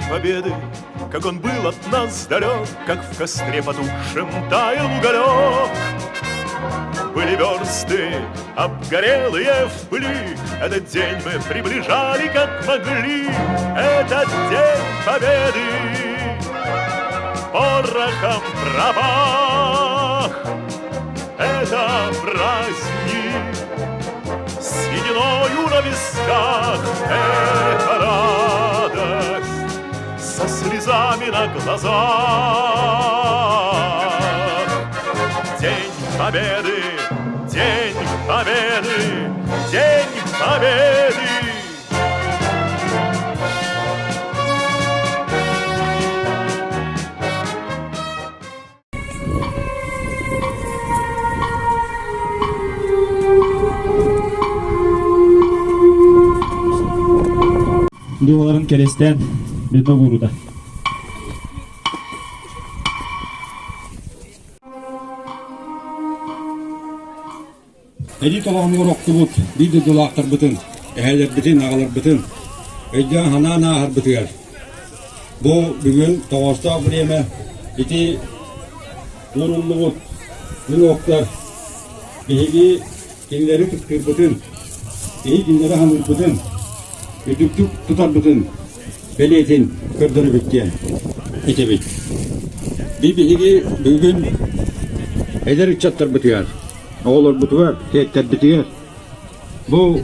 победы, как он был от нас далек, как в костре потухшем таял уголек. Были версты обгорелые в пыли, этот день мы приближали, как могли. Этот день победы порохом пропах. Это праздник с сединою на висках. Это радость со слезами на глазах. День победы, день победы, день победы. Duaların keresten bilme guruda. Edi tolağımı roktu bud, bir dolaqtır bütün, ehler bütün, ağalar bütün. Edi hana nahar bütüyer. Bu bugün Toğusta bireme iti durullu bud, bu oktar. Ehli kinleri tutkir bütün, ehi kinleri hanır bütün. Düktük tutar bütün, beliyetin kırdırı bütken, iti bit. Bir bilgi bugün eder içattır bütüyer. Oğullar bütüyer, tekler bütüyer. Bu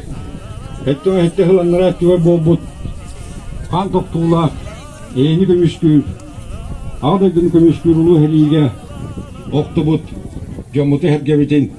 hette hılanlara ettiğe bol but. Kan toktuğlar, eğini kömüşkür. Ağda gün kömüşkür ulu heliyle. Oktu but, camutu hergebitin.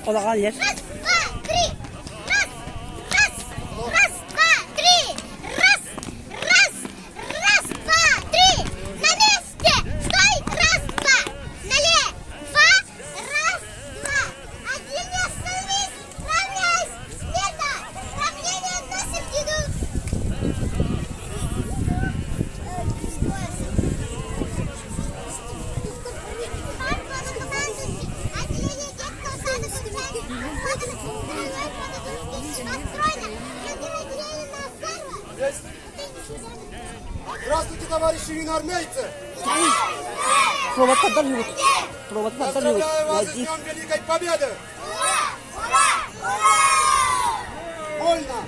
Ola kal yer. Здравствуйте, товарищи юноармейцы! Провод поддерживают. Провод поддерживают. Поздравляю вас с Днем Великой Победы! Вольно!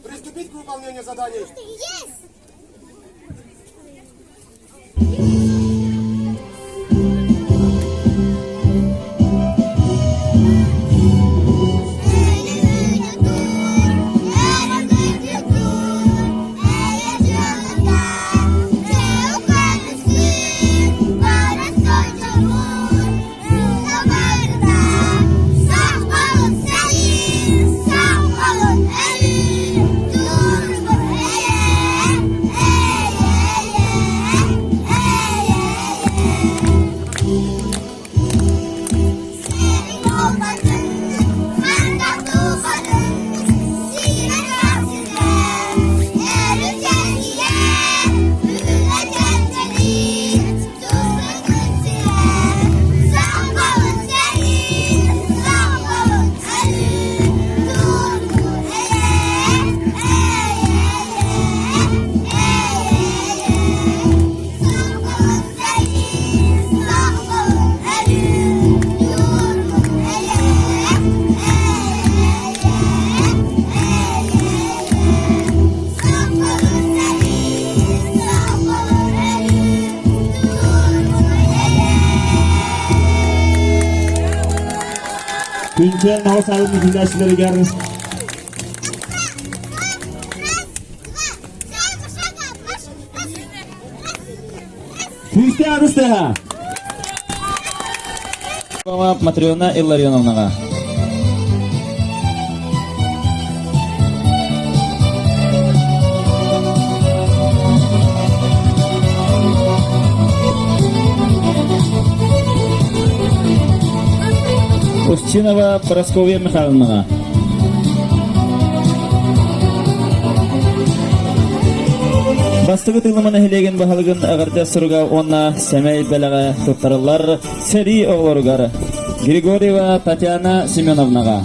Приступить к выполнению заданий! Günçel Navasar'ın müdürlerçileri gelmiş. Hüsnü Arıstı. Матрёна Илларионовнаға. Устинова Прасковья Михайловна. Бастығы тылымыны хелеген бағалығын ағырда сұрға онна сәмәй бәліға тұттарылар сәри оғылырғар Григорьева Татьяна Семеновнаға.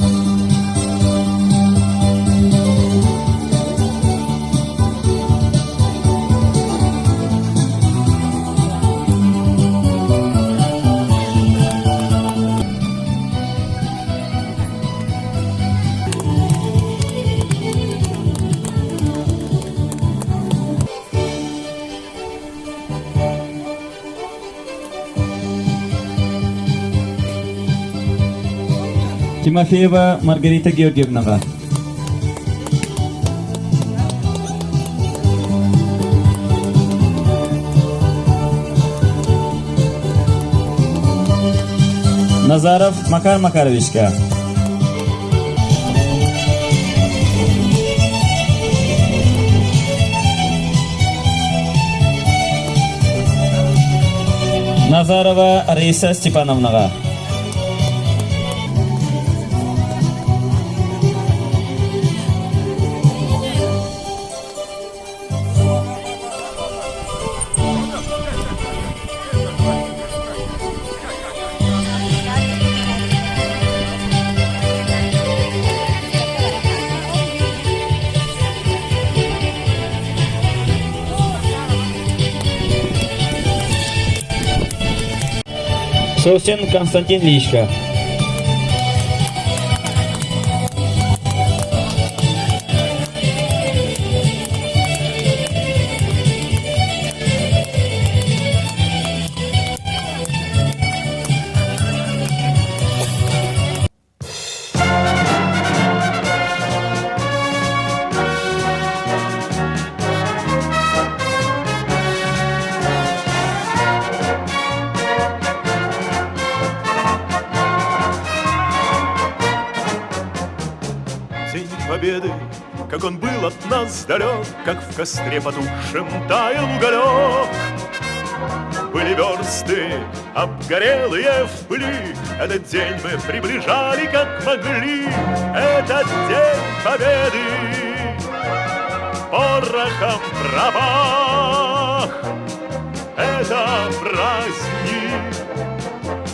Тимофеева Маргарита Георгиевнаға. Назаров Макар Макаровичқа. Назарова Раиса Степановнаға. Сосин Константин Личко. День Победы, как он был от нас далек, как в костре потухшем таял уголек. Были версты обгорелые в пыли, этот день мы приближали как могли. Этот день Победы порохом пропах. Это праздник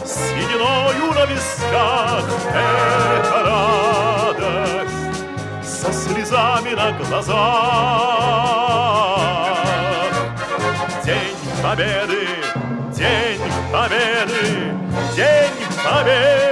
с сединою на висках. Это радость со слезами на глазах. День Победы, День Победы, День Победы.